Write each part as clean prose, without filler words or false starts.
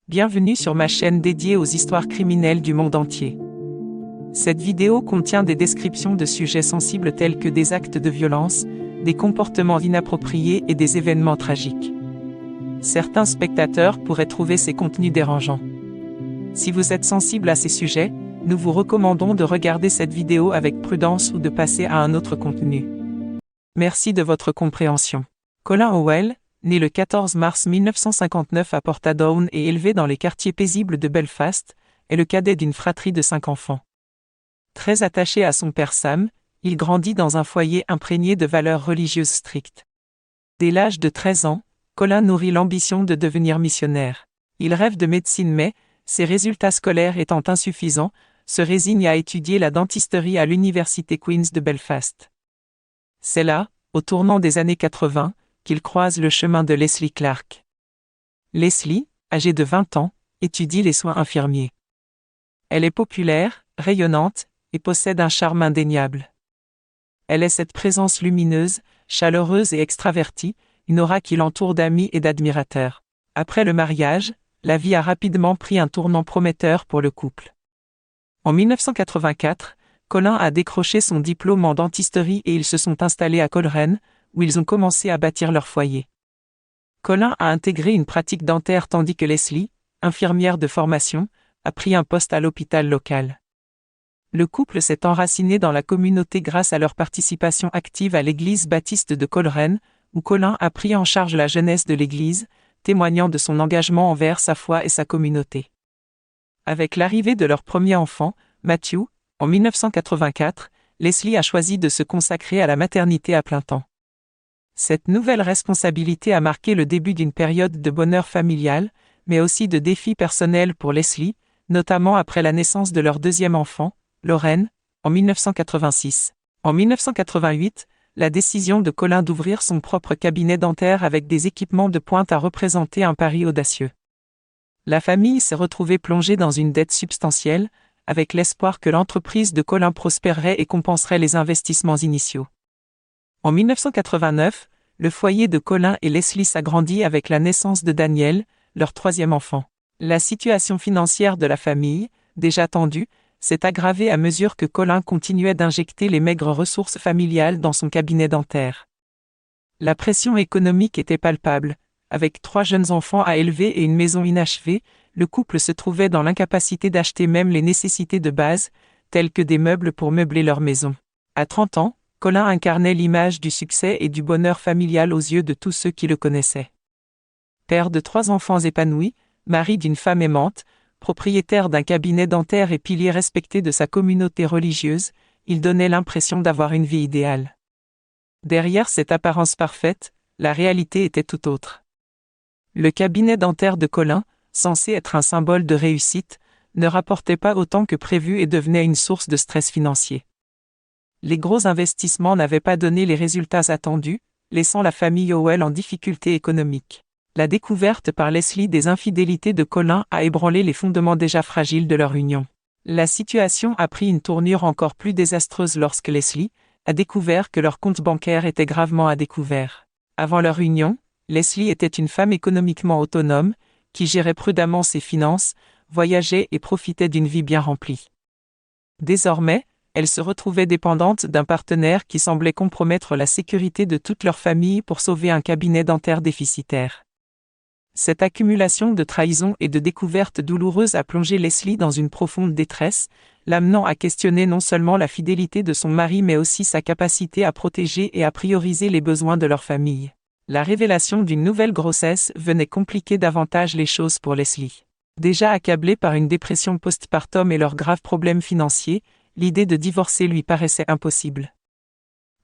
Bienvenue sur ma chaîne dédiée aux histoires criminelles du monde entier. Cette vidéo contient des descriptions de sujets sensibles tels que des actes de violence, des comportements inappropriés et des événements tragiques. Certains spectateurs pourraient trouver ces contenus dérangeants. Si vous êtes sensible à ces sujets, nous vous recommandons de regarder cette vidéo avec prudence ou de passer à un autre contenu. Merci de votre compréhension. Colin Howell, né le 14 mars 1959 à Portadown et élevé dans les quartiers paisibles de Belfast, est le cadet d'une fratrie de 5 enfants. Très attaché à son père Sam, il grandit dans un foyer imprégné de valeurs religieuses strictes. Dès l'âge de 13 ans, Colin nourrit l'ambition de devenir missionnaire. Il rêve de médecine mais, ses résultats scolaires étant insuffisants, se résigne à étudier la dentisterie à l'université Queen's de Belfast. C'est là, au tournant des années 80, qu'il croise le chemin de Leslie Clark. Leslie, âgée de 20 ans, étudie les soins infirmiers. Elle est populaire, rayonnante, et possède un charme indéniable. Elle est cette présence lumineuse, chaleureuse et extravertie, une aura qui l'entoure d'amis et d'admirateurs. Après le mariage, la vie a rapidement pris un tournant prometteur pour le couple. En 1984, Colin a décroché son diplôme en dentisterie et ils se sont installés à Coleraine, où ils ont commencé à bâtir leur foyer. Colin a intégré une pratique dentaire tandis que Leslie, infirmière de formation, a pris un poste à l'hôpital local. Le couple s'est enraciné dans la communauté grâce à leur participation active à l'église baptiste de Coleraine, où Colin a pris en charge la jeunesse de l'église, témoignant de son engagement envers sa foi et sa communauté. Avec l'arrivée de leur premier enfant, Matthew, en 1984, Leslie a choisi de se consacrer à la maternité à plein temps. Cette nouvelle responsabilité a marqué le début d'une période de bonheur familial, mais aussi de défis personnels pour Leslie, notamment après la naissance de leur deuxième enfant, Lauren, en 1986. En 1988, la décision de Colin d'ouvrir son propre cabinet dentaire avec des équipements de pointe a représenté un pari audacieux. La famille s'est retrouvée plongée dans une dette substantielle, avec l'espoir que l'entreprise de Colin prospérerait et compenserait les investissements initiaux. En 1989, le foyer de Colin et Leslie s'agrandit avec la naissance de Daniel, leur troisième enfant. La situation financière de la famille, déjà tendue, s'est aggravée à mesure que Colin continuait d'injecter les maigres ressources familiales dans son cabinet dentaire. La pression économique était palpable. Avec 3 jeunes enfants à élever et une maison inachevée, le couple se trouvait dans l'incapacité d'acheter même les nécessités de base, telles que des meubles pour meubler leur maison. À 30 ans, Colin incarnait l'image du succès et du bonheur familial aux yeux de tous ceux qui le connaissaient. Père de 3 enfants épanouis, mari d'une femme aimante, propriétaire d'un cabinet dentaire et pilier respecté de sa communauté religieuse, il donnait l'impression d'avoir une vie idéale. Derrière cette apparence parfaite, la réalité était tout autre. Le cabinet dentaire de Colin, censé être un symbole de réussite, ne rapportait pas autant que prévu et devenait une source de stress financier. Les gros investissements n'avaient pas donné les résultats attendus, laissant la famille Howell en difficulté économique. La découverte par Leslie des infidélités de Colin a ébranlé les fondements déjà fragiles de leur union. La situation a pris une tournure encore plus désastreuse lorsque Leslie a découvert que leur compte bancaire était gravement à découvert. Avant leur union, Leslie était une femme économiquement autonome, qui gérait prudemment ses finances, voyageait et profitait d'une vie bien remplie. Désormais, elle se retrouvait dépendante d'un partenaire qui semblait compromettre la sécurité de toute leur famille pour sauver un cabinet dentaire déficitaire. Cette accumulation de trahisons et de découvertes douloureuses a plongé Leslie dans une profonde détresse, l'amenant à questionner non seulement la fidélité de son mari mais aussi sa capacité à protéger et à prioriser les besoins de leur famille. La révélation d'une nouvelle grossesse venait compliquer davantage les choses pour Leslie. Déjà accablée par une dépression postpartum et leurs graves problèmes financiers, l'idée de divorcer lui paraissait impossible.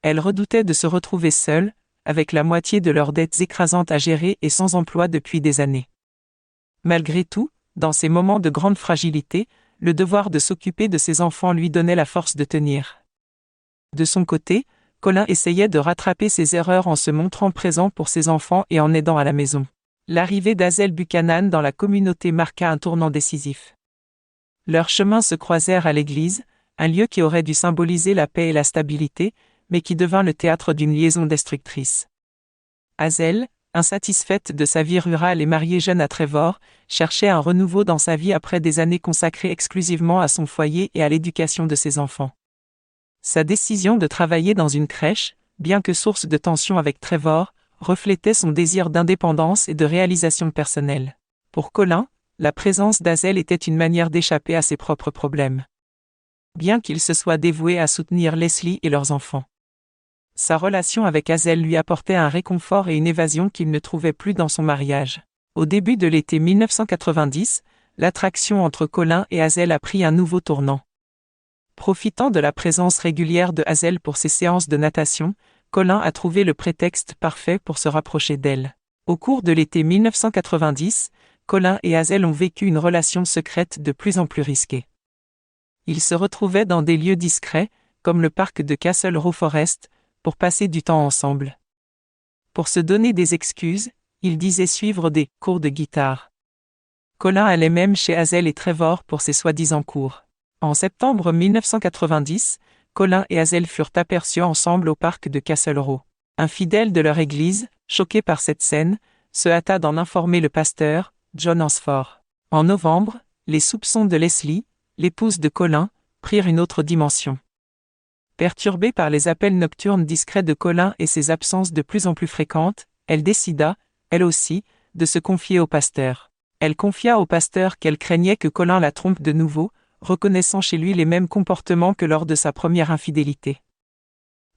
Elle redoutait de se retrouver seule, avec la moitié de leurs dettes écrasantes à gérer et sans emploi depuis des années. Malgré tout, dans ces moments de grande fragilité, le devoir de s'occuper de ses enfants lui donnait la force de tenir. De son côté, Colin essayait de rattraper ses erreurs en se montrant présent pour ses enfants et en aidant à la maison. L'arrivée d'Hazel Buchanan dans la communauté marqua un tournant décisif. Leurs chemins se croisèrent à l'église, un lieu qui aurait dû symboliser la paix et la stabilité, mais qui devint le théâtre d'une liaison destructrice. Hazel, insatisfaite de sa vie rurale et mariée jeune à Trevor, cherchait un renouveau dans sa vie après des années consacrées exclusivement à son foyer et à l'éducation de ses enfants. Sa décision de travailler dans une crèche, bien que source de tension avec Trevor, reflétait son désir d'indépendance et de réalisation personnelle. Pour Colin, la présence d'Hazel était une manière d'échapper à ses propres problèmes. Bien qu'il se soit dévoué à soutenir Leslie et leurs enfants. Sa relation avec Hazel lui apportait un réconfort et une évasion qu'il ne trouvait plus dans son mariage. Au début de l'été 1990, l'attraction entre Colin et Hazel a pris un nouveau tournant. Profitant de la présence régulière de Hazel pour ses séances de natation, Colin a trouvé le prétexte parfait pour se rapprocher d'elle. Au cours de l'été 1990, Colin et Hazel ont vécu une relation secrète de plus en plus risquée. Ils se retrouvaient dans des lieux discrets, comme le parc de Castle Row Forest, pour passer du temps ensemble. Pour se donner des excuses, ils disaient suivre des cours de guitare. Colin allait même chez Hazel et Trevor pour ses soi-disant cours. En septembre 1990, Colin et Hazel furent aperçus ensemble au parc de Castle Row. Un fidèle de leur église, choqué par cette scène, se hâta d'en informer le pasteur, John Hansford. En novembre, les soupçons de Leslie, l'épouse de Colin, prirent une autre dimension. Perturbée par les appels nocturnes discrets de Colin et ses absences de plus en plus fréquentes, elle décida, elle aussi, de se confier au pasteur. Elle confia au pasteur qu'elle craignait que Colin la trompe de nouveau, reconnaissant chez lui les mêmes comportements que lors de sa première infidélité.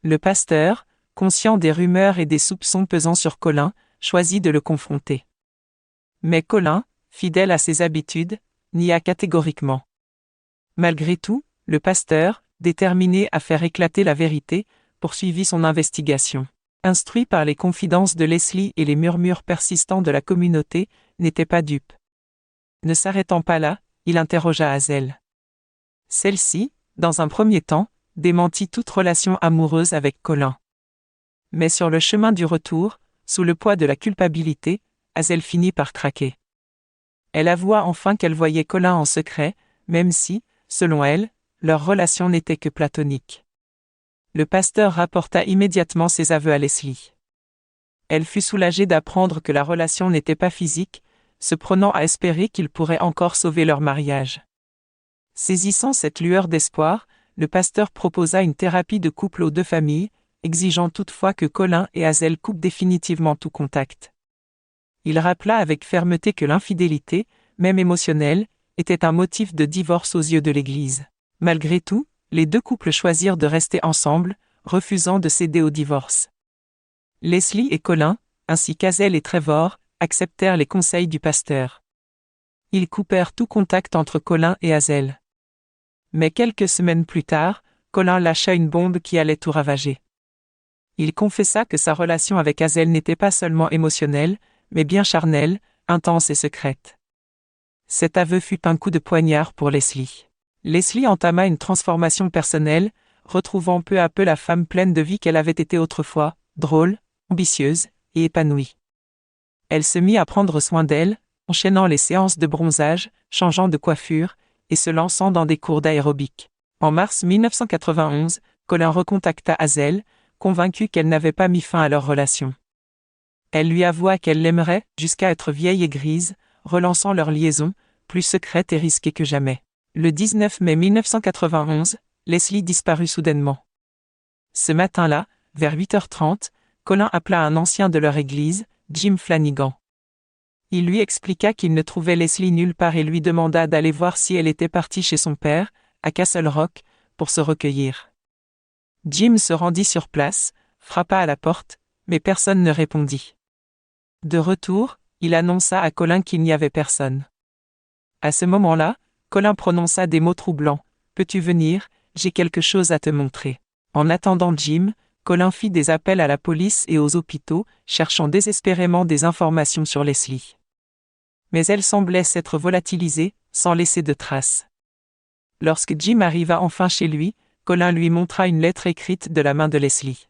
Le pasteur, conscient des rumeurs et des soupçons pesant sur Colin, choisit de le confronter. Mais Colin, fidèle à ses habitudes, nia catégoriquement. Malgré tout, le pasteur, déterminé à faire éclater la vérité, poursuivit son investigation. Instruit par les confidences de Leslie et les murmures persistants de la communauté, n'était pas dupe. Ne s'arrêtant pas là, il interrogea Hazel. Celle-ci, dans un premier temps, démentit toute relation amoureuse avec Colin. Mais sur le chemin du retour, sous le poids de la culpabilité, Hazel finit par craquer. Elle avoua enfin qu'elle voyait Colin en secret, même si, selon elle, leur relation n'était que platonique. Le pasteur rapporta immédiatement ses aveux à Leslie. Elle fut soulagée d'apprendre que la relation n'était pas physique, se prenant à espérer qu'il pourrait encore sauver leur mariage. Saisissant cette lueur d'espoir, le pasteur proposa une thérapie de couple aux deux familles, exigeant toutefois que Colin et Hazel coupent définitivement tout contact. Il rappela avec fermeté que l'infidélité, même émotionnelle, était un motif de divorce aux yeux de l'Église. Malgré tout, les deux couples choisirent de rester ensemble, refusant de céder au divorce. Leslie et Colin, ainsi qu'Hazel et Trevor, acceptèrent les conseils du pasteur. Ils coupèrent tout contact entre Colin et Hazel. Mais quelques semaines plus tard, Colin lâcha une bombe qui allait tout ravager. Il confessa que sa relation avec Hazel n'était pas seulement émotionnelle, mais bien charnelle, intense et secrète. Cet aveu fut un coup de poignard pour Leslie. Leslie entama une transformation personnelle, retrouvant peu à peu la femme pleine de vie qu'elle avait été autrefois, drôle, ambitieuse et épanouie. Elle se mit à prendre soin d'elle, enchaînant les séances de bronzage, changeant de coiffure, et se lançant dans des cours d'aérobic. En mars 1991, Colin recontacta Hazel, convaincue qu'elle n'avait pas mis fin à leur relation. Elle lui avoua qu'elle l'aimerait, jusqu'à être vieille et grise, relançant leur liaison, plus secrète et risquée que jamais. Le 19 mai 1991, Leslie disparut soudainement. Ce matin-là, vers 8h30, Colin appela un ancien de leur église, Jim Flanagan. Il lui expliqua qu'il ne trouvait Leslie nulle part et lui demanda d'aller voir si elle était partie chez son père, à Castle Rock, pour se recueillir. Jim se rendit sur place, frappa à la porte, mais personne ne répondit. De retour, il annonça à Colin qu'il n'y avait personne. À ce moment-là, Colin prononça des mots troublants. « Peux-tu venir, j'ai quelque chose à te montrer. » En attendant Jim, Colin fit des appels à la police et aux hôpitaux, cherchant désespérément des informations sur Leslie. Mais elle semblait s'être volatilisée, sans laisser de traces. Lorsque Jim arriva enfin chez lui, Colin lui montra une lettre écrite de la main de Leslie.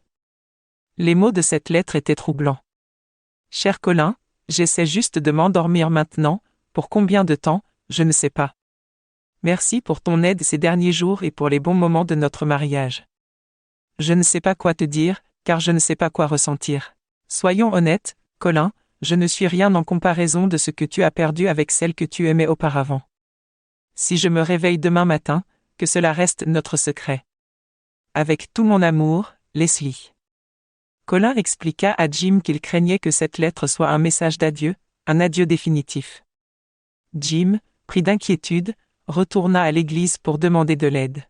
Les mots de cette lettre étaient troublants. « Cher Colin, j'essaie juste de m'endormir maintenant, pour combien de temps, je ne sais pas. Merci pour ton aide ces derniers jours et pour les bons moments de notre mariage. Je ne sais pas quoi te dire, car je ne sais pas quoi ressentir. Soyons honnêtes, Colin, je ne suis rien en comparaison de ce que tu as perdu avec celle que tu aimais auparavant. Si je me réveille demain matin, que cela reste notre secret. Avec tout mon amour, Leslie. Colin expliqua à Jim qu'il craignait que cette lettre soit un message d'adieu, un adieu définitif. Jim, pris d'inquiétude, retourna à l'église pour demander de l'aide.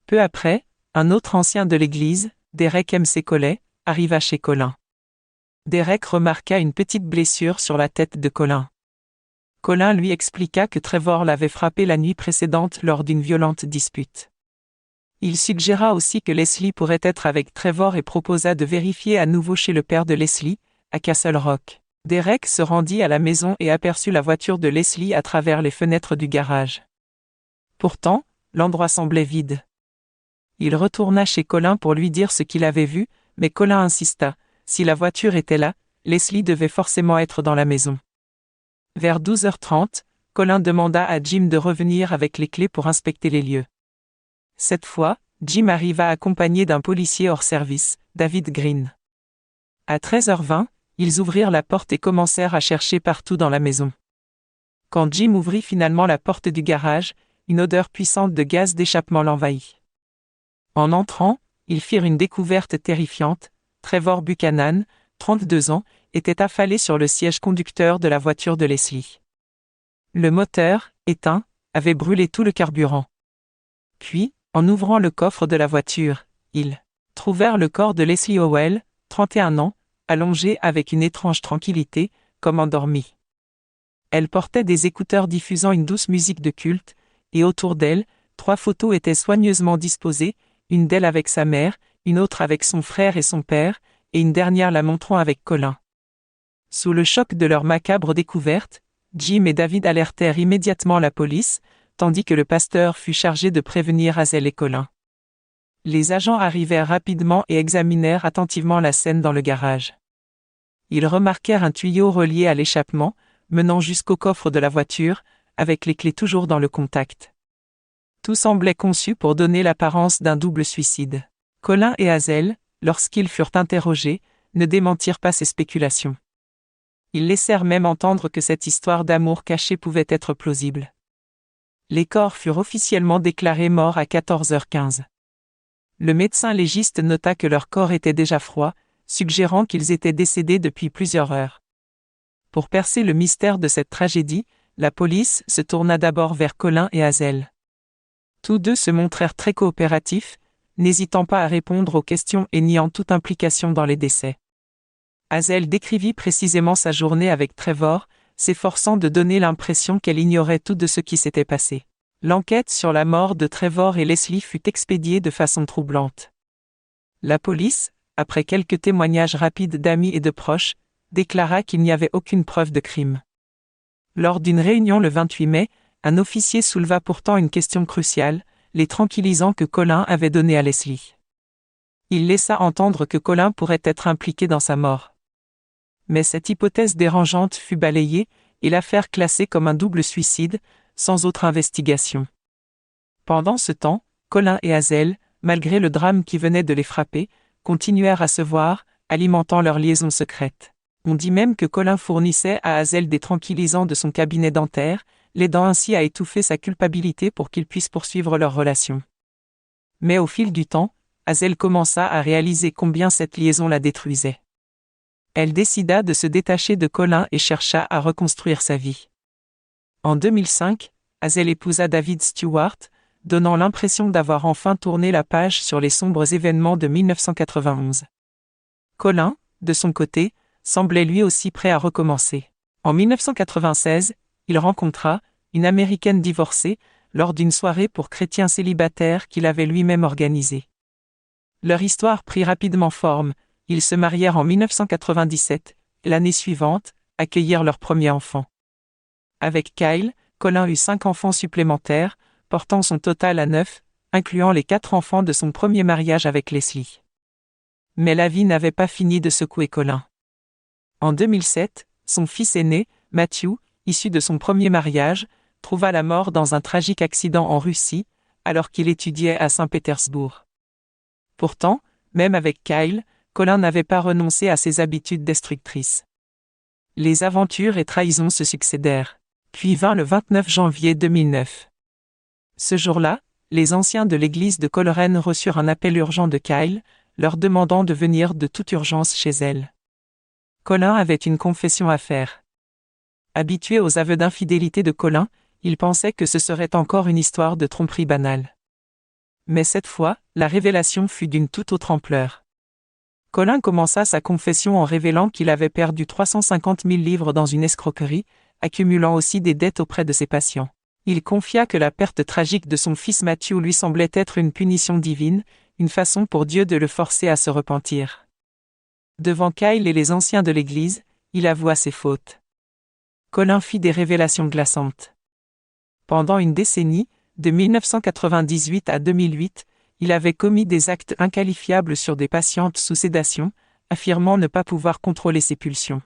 Peu après, un autre ancien de l'église, Derek M.C. Collet, arriva chez Colin. Derek remarqua une petite blessure sur la tête de Colin. Colin lui expliqua que Trevor l'avait frappé la nuit précédente lors d'une violente dispute. Il suggéra aussi que Leslie pourrait être avec Trevor et proposa de vérifier à nouveau chez le père de Leslie, à Castle Rock. Derek se rendit à la maison et aperçut la voiture de Leslie à travers les fenêtres du garage. Pourtant, l'endroit semblait vide. Il retourna chez Colin pour lui dire ce qu'il avait vu, mais Colin insista. Si la voiture était là, Leslie devait forcément être dans la maison. Vers 12h30, Colin demanda à Jim de revenir avec les clés pour inspecter les lieux. Cette fois, Jim arriva accompagné d'un policier hors service, David Green. À 13h20, ils ouvrirent la porte et commencèrent à chercher partout dans la maison. Quand Jim ouvrit finalement la porte du garage, une odeur puissante de gaz d'échappement l'envahit. En entrant, ils firent une découverte terrifiante. Trevor Buchanan, 32 ans, était affalé sur le siège conducteur de la voiture de Leslie. Le moteur, éteint, avait brûlé tout le carburant. Puis, en ouvrant le coffre de la voiture, ils trouvèrent le corps de Leslie Howell, 31 ans, allongé avec une étrange tranquillité, comme endormie. Elle portait des écouteurs diffusant une douce musique de culte, et autour d'elle, 3 photos étaient soigneusement disposées, une d'elle avec sa mère, une autre avec son frère et son père, et une dernière la montrant avec Colin. Sous le choc de leur macabre découverte, Jim et David alertèrent immédiatement la police, tandis que le pasteur fut chargé de prévenir Hazel et Colin. Les agents arrivèrent rapidement et examinèrent attentivement la scène dans le garage. Ils remarquèrent un tuyau relié à l'échappement, menant jusqu'au coffre de la voiture, avec les clés toujours dans le contact. Tout semblait conçu pour donner l'apparence d'un double suicide. Colin et Hazel, lorsqu'ils furent interrogés, ne démentirent pas ces spéculations. Ils laissèrent même entendre que cette histoire d'amour caché pouvait être plausible. Les corps furent officiellement déclarés morts à 14h15. Le médecin légiste nota que leur corps était déjà froid, suggérant qu'ils étaient décédés depuis plusieurs heures. Pour percer le mystère de cette tragédie, la police se tourna d'abord vers Colin et Hazel. Tous deux se montrèrent très coopératifs, n'hésitant pas à répondre aux questions et niant toute implication dans les décès. Hazel décrivit précisément sa journée avec Trevor, s'efforçant de donner l'impression qu'elle ignorait tout de ce qui s'était passé. L'enquête sur la mort de Trevor et Leslie fut expédiée de façon troublante. La police, après quelques témoignages rapides d'amis et de proches, déclara qu'il n'y avait aucune preuve de crime. Lors d'une réunion le 28 mai, un officier souleva pourtant une question cruciale, les tranquillisants que Colin avait donnés à Leslie. Il laissa entendre que Colin pourrait être impliqué dans sa mort. Mais cette hypothèse dérangeante fut balayée, et l'affaire classée comme un double suicide, sans autre investigation. Pendant ce temps, Colin et Hazel, malgré le drame qui venait de les frapper, continuèrent à se voir, alimentant leur liaison secrète. On dit même que Colin fournissait à Hazel des tranquillisants de son cabinet dentaire, l'aidant ainsi à étouffer sa culpabilité pour qu'ils puissent poursuivre leur relation. Mais au fil du temps, Hazel commença à réaliser combien cette liaison la détruisait. Elle décida de se détacher de Colin et chercha à reconstruire sa vie. En 2005, Hazel épousa David Stewart, donnant l'impression d'avoir enfin tourné la page sur les sombres événements de 1991. Colin, de son côté, semblait lui aussi prêt à recommencer. En 1996, il rencontra une Américaine divorcée lors d'une soirée pour chrétiens célibataires qu'il avait lui-même organisée. Leur histoire prit rapidement forme, ils se marièrent en 1997, et l'année suivante, accueillirent leur premier enfant. Avec Kyle, Colin eut 5 enfants supplémentaires, portant son total à 9, incluant les 4 enfants de son premier mariage avec Leslie. Mais la vie n'avait pas fini de secouer Colin. En 2007, son fils aîné, Matthew, issu de son premier mariage, trouva la mort dans un tragique accident en Russie, alors qu'il étudiait à Saint-Pétersbourg. Pourtant, même avec Kyle, Colin n'avait pas renoncé à ses habitudes destructrices. Les aventures et trahisons se succédèrent. Puis vint le 29 janvier 2009. Ce jour-là, les anciens de l'église de Coleraine reçurent un appel urgent de Kyle, leur demandant de venir de toute urgence chez elle. Colin avait une confession à faire. Habitué aux aveux d'infidélité de Colin, il pensait que ce serait encore une histoire de tromperie banale. Mais cette fois, la révélation fut d'une toute autre ampleur. Colin commença sa confession en révélant qu'il avait perdu 350 000 livres dans une escroquerie, accumulant aussi des dettes auprès de ses patients. Il confia que la perte tragique de son fils Matthew lui semblait être une punition divine, une façon pour Dieu de le forcer à se repentir. Devant Kyle et les anciens de l'Église, il avoua ses fautes. Colin fit des révélations glaçantes. Pendant une décennie, de 1998 à 2008, il avait commis des actes inqualifiables sur des patientes sous sédation, affirmant ne pas pouvoir contrôler ses pulsions.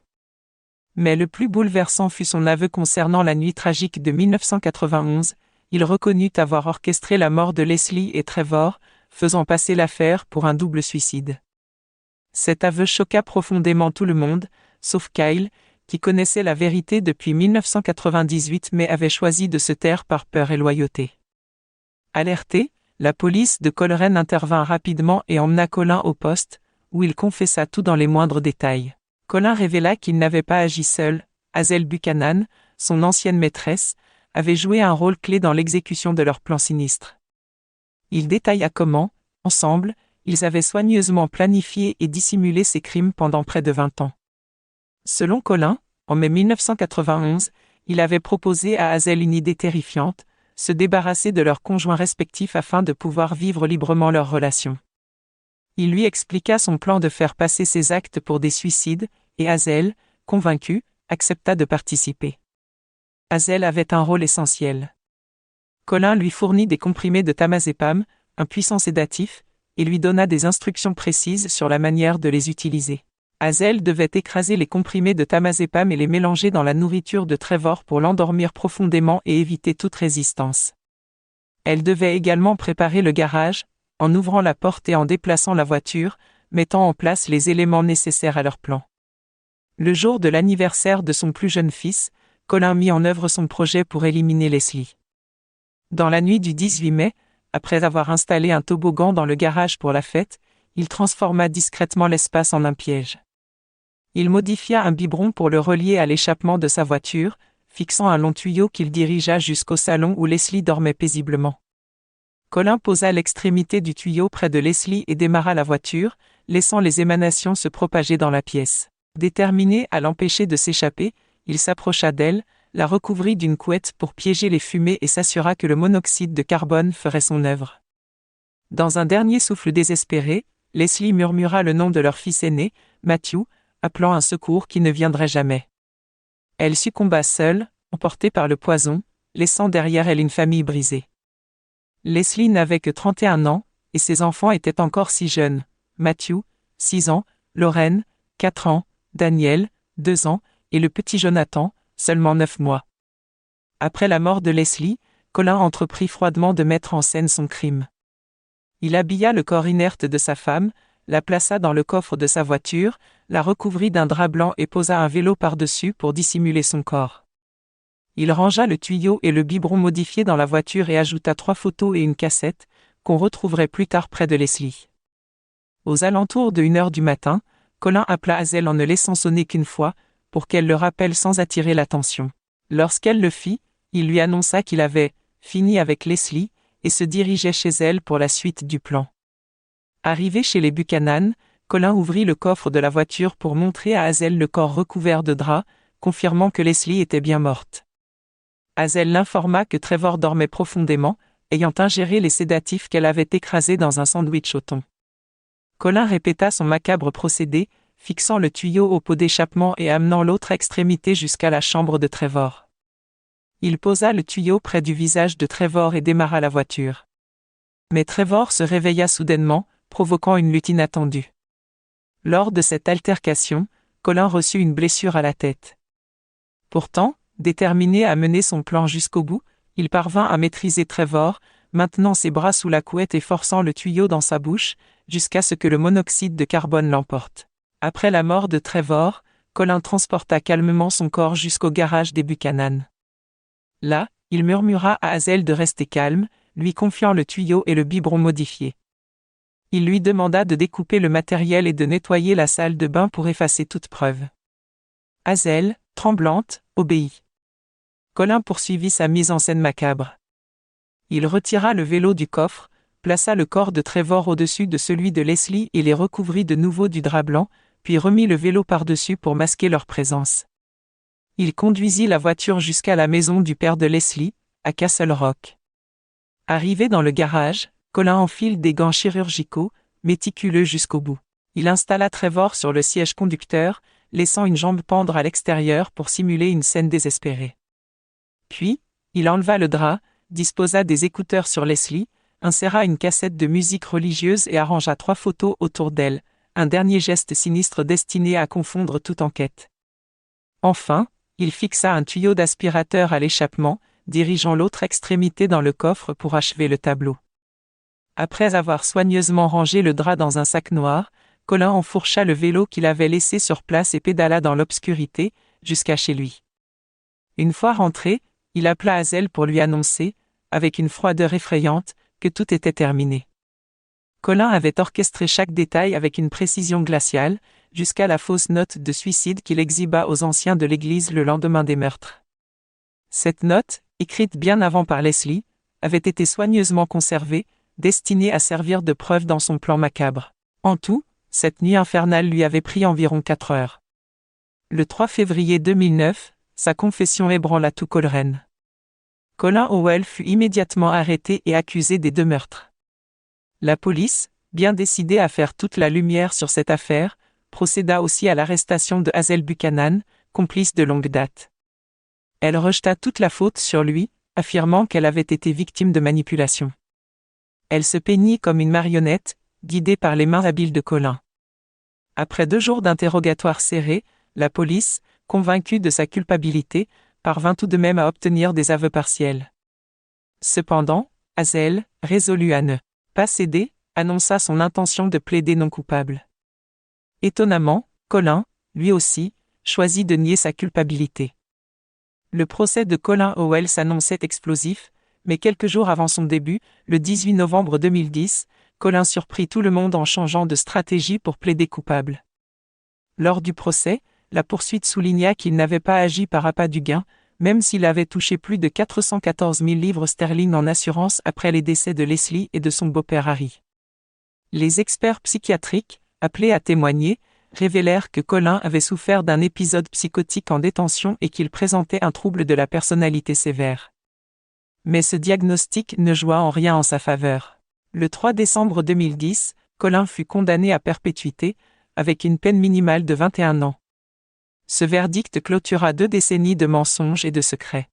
Mais le plus bouleversant fut son aveu concernant la nuit tragique de 1991. Il reconnut avoir orchestré la mort de Leslie et Trevor, faisant passer l'affaire pour un double suicide. Cet aveu choqua profondément tout le monde, sauf Kyle, qui connaissait la vérité depuis 1998 mais avait choisi de se taire par peur et loyauté. Alerté, la police de Coleraine intervint rapidement et emmena Colin au poste, où il confessa tout dans les moindres détails. Colin révéla qu'il n'avait pas agi seul. Hazel Buchanan, son ancienne maîtresse, avait joué un rôle clé dans l'exécution de leur plan sinistre. Il détailla comment, ensemble, ils avaient soigneusement planifié et dissimulé ces crimes pendant près de 20 ans. Selon Colin, en mai 1991, il avait proposé à Hazel une idée terrifiante, se débarrasser de leurs conjoints respectifs afin de pouvoir vivre librement leur relation. Il lui expliqua son plan de faire passer ses actes pour des suicides, et Hazel, convaincue, accepta de participer. Hazel avait un rôle essentiel. Colin lui fournit des comprimés de tamazépam, un puissant sédatif, et lui donna des instructions précises sur la manière de les utiliser. Hazel devait écraser les comprimés de tamazépam et les mélanger dans la nourriture de Trevor pour l'endormir profondément et éviter toute résistance. Elle devait également préparer le garage, en ouvrant la porte et en déplaçant la voiture, mettant en place les éléments nécessaires à leur plan. Le jour de l'anniversaire de son plus jeune fils, Colin mit en œuvre son projet pour éliminer Leslie. Dans la nuit du 18 mai, après avoir installé un toboggan dans le garage pour la fête, il transforma discrètement l'espace en un piège. Il modifia un biberon pour le relier à l'échappement de sa voiture, fixant un long tuyau qu'il dirigea jusqu'au salon où Leslie dormait paisiblement. Colin posa l'extrémité du tuyau près de Leslie et démarra la voiture, laissant les émanations se propager dans la pièce. Déterminé à l'empêcher de s'échapper, il s'approcha d'elle, la recouvrit d'une couette pour piéger les fumées et s'assura que le monoxyde de carbone ferait son œuvre. Dans un dernier souffle désespéré, Leslie murmura le nom de leur fils aîné, Matthew, appelant un secours qui ne viendrait jamais. Elle succomba seule, emportée par le poison, laissant derrière elle une famille brisée. Leslie n'avait que 31 ans, et ses enfants étaient encore si jeunes. Matthew, 6 ans, Lauren, 4 ans, Daniel, 2 ans, et le petit Jonathan, seulement 9 mois. Après la mort de Leslie, Colin entreprit froidement de mettre en scène son crime. Il habilla le corps inerte de sa femme, la plaça dans le coffre de sa voiture, la recouvrit d'un drap blanc et posa un vélo par-dessus pour dissimuler son corps. Il rangea le tuyau et le biberon modifié dans la voiture et ajouta 3 photos et une cassette, qu'on retrouverait plus tard près de Leslie. Aux alentours de 1h du matin, Colin appela Hazel en ne laissant sonner qu'une fois, pour qu'elle le rappelle sans attirer l'attention. Lorsqu'elle le fit, il lui annonça qu'il avait « fini avec Leslie » et se dirigeait chez elle pour la suite du plan. Arrivé chez les Buchanan, Colin ouvrit le coffre de la voiture pour montrer à Hazel le corps recouvert de drap, confirmant que Leslie était bien morte. Hazel l'informa que Trevor dormait profondément, ayant ingéré les sédatifs qu'elle avait écrasés dans un sandwich au thon. Colin répéta son macabre procédé, fixant le tuyau au pot d'échappement et amenant l'autre extrémité jusqu'à la chambre de Trevor. Il posa le tuyau près du visage de Trevor et démarra la voiture. Mais Trevor se réveilla soudainement, provoquant une lutte inattendue. Lors de cette altercation, Colin reçut une blessure à la tête. Pourtant, déterminé à mener son plan jusqu'au bout, il parvint à maîtriser Trevor, maintenant ses bras sous la couette et forçant le tuyau dans sa bouche, jusqu'à ce que le monoxyde de carbone l'emporte. Après la mort de Trevor, Colin transporta calmement son corps jusqu'au garage des Buchanan. Là, il murmura à Hazel de rester calme, lui confiant le tuyau et le biberon modifié. Il lui demanda de découper le matériel et de nettoyer la salle de bain pour effacer toute preuve. Hazel, tremblante, obéit. Colin poursuivit sa mise en scène macabre. Il retira le vélo du coffre, plaça le corps de Trevor au-dessus de celui de Leslie et les recouvrit de nouveau du drap blanc, puis remit le vélo par-dessus pour masquer leur présence. Il conduisit la voiture jusqu'à la maison du père de Leslie, à Castle Rock. Arrivé dans le garage, Colin enfile des gants chirurgicaux, méticuleux jusqu'au bout. Il installa Trevor sur le siège conducteur, laissant une jambe pendre à l'extérieur pour simuler une scène désespérée. Puis, il enleva le drap, disposa des écouteurs sur Leslie, inséra une cassette de musique religieuse et arrangea 3 photos autour d'elle, un dernier geste sinistre destiné à confondre toute enquête. Enfin, il fixa un tuyau d'aspirateur à l'échappement, dirigeant l'autre extrémité dans le coffre pour achever le tableau. Après avoir soigneusement rangé le drap dans un sac noir, Colin enfourcha le vélo qu'il avait laissé sur place et pédala dans l'obscurité, jusqu'à chez lui. Une fois rentré, il appela Hazel pour lui annoncer, avec une froideur effrayante, que tout était terminé. Colin avait orchestré chaque détail avec une précision glaciale, jusqu'à la fausse note de suicide qu'il exhiba aux anciens de l'église le lendemain des meurtres. Cette note, écrite bien avant par Leslie, avait été soigneusement conservée, destinée à servir de preuve dans son plan macabre. En tout, cette nuit infernale lui avait pris environ 4 heures. Le 3 février 2009, sa confession ébranla tout Coleraine. Colin Howell fut immédiatement arrêté et accusé des 2 meurtres. La police, bien décidée à faire toute la lumière sur cette affaire, procéda aussi à l'arrestation de Hazel Buchanan, complice de longue date. Elle rejeta toute la faute sur lui, affirmant qu'elle avait été victime de manipulation. Elle se peignit comme une marionnette, guidée par les mains habiles de Colin. Après 2 jours d'interrogatoire serré, la police, convaincue de sa culpabilité, parvint tout de même à obtenir des aveux partiels. Cependant, Hazel, résolue à ne pas céder, annonça son intention de plaider non coupable. Étonnamment, Colin, lui aussi, choisit de nier sa culpabilité. Le procès de Colin Howell s'annonçait explosif, mais quelques jours avant son début, le 18 novembre 2010, Colin surprit tout le monde en changeant de stratégie pour plaider coupable. Lors du procès, la poursuite souligna qu'il n'avait pas agi par appât du gain, même s'il avait touché plus de 414 000 livres sterling en assurance après les décès de Leslie et de son beau-père Harry. Les experts psychiatriques, appelés à témoigner, révélèrent que Colin avait souffert d'un épisode psychotique en détention et qu'il présentait un trouble de la personnalité sévère. Mais ce diagnostic ne joua en rien en sa faveur. Le 3 décembre 2010, Colin fut condamné à perpétuité, avec une peine minimale de 21 ans. Ce verdict clôtura 2 décennies de mensonges et de secrets.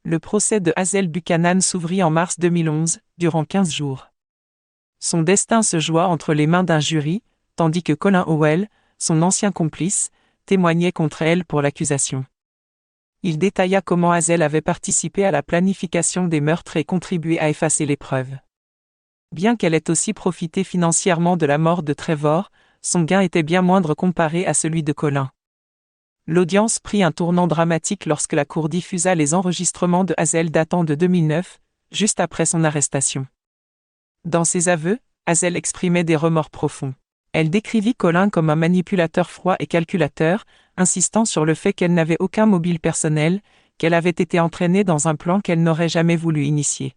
Le procès de Hazel Buchanan s'ouvrit en mars 2011, durant 15 jours. Son destin se joua entre les mains d'un jury, tandis que Colin Howell, son ancien complice, témoignait contre elle pour l'accusation. Il détailla comment Hazel avait participé à la planification des meurtres et contribué à effacer les preuves. Bien qu'elle ait aussi profité financièrement de la mort de Trevor, son gain était bien moindre comparé à celui de Colin. L'audience prit un tournant dramatique lorsque la cour diffusa les enregistrements de Hazel datant de 2009, juste après son arrestation. Dans ses aveux, Hazel exprimait des remords profonds. Elle décrivit Colin comme un manipulateur froid et calculateur, insistant sur le fait qu'elle n'avait aucun mobile personnel, qu'elle avait été entraînée dans un plan qu'elle n'aurait jamais voulu initier.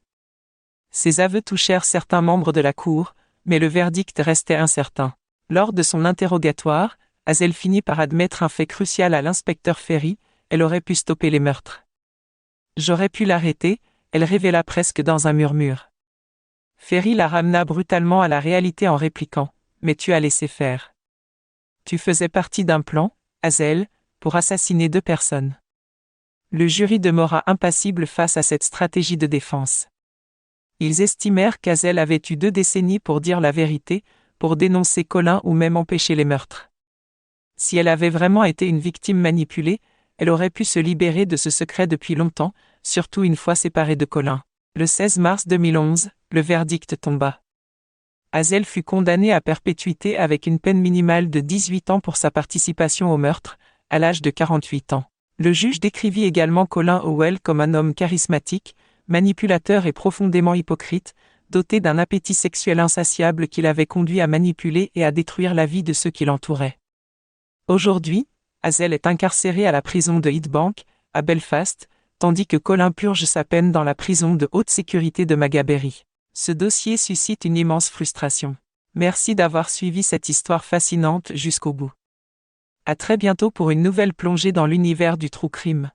Ces aveux touchèrent certains membres de la cour, mais le verdict restait incertain. Lors de son interrogatoire, Hazel finit par admettre un fait crucial à l'inspecteur Ferry, elle aurait pu stopper les meurtres. « J'aurais pu l'arrêter », elle révéla presque dans un murmure. Ferry la ramena brutalement à la réalité en répliquant « Mais tu as laissé faire. Tu faisais partie d'un plan, Hazel, pour assassiner 2 personnes. » Le jury demeura impassible face à cette stratégie de défense. Ils estimèrent qu'Hazel avait eu 2 décennies pour dire la vérité, pour dénoncer Colin ou même empêcher les meurtres. Si elle avait vraiment été une victime manipulée, elle aurait pu se libérer de ce secret depuis longtemps, surtout une fois séparée de Colin. Le 16 mars 2011, le verdict tomba. Hazel fut condamnée à perpétuité avec une peine minimale de 18 ans pour sa participation au meurtre, à l'âge de 48 ans. Le juge décrivit également Colin Howell comme un homme charismatique, manipulateur et profondément hypocrite, doté d'un appétit sexuel insatiable qui l'avait conduit à manipuler et à détruire la vie de ceux qui l'entouraient. Aujourd'hui, Hazel est incarcéré à la prison de Heathbank, à Belfast, tandis que Colin purge sa peine dans la prison de haute sécurité de Magaberry. Ce dossier suscite une immense frustration. Merci d'avoir suivi cette histoire fascinante jusqu'au bout. À très bientôt pour une nouvelle plongée dans l'univers du true crime.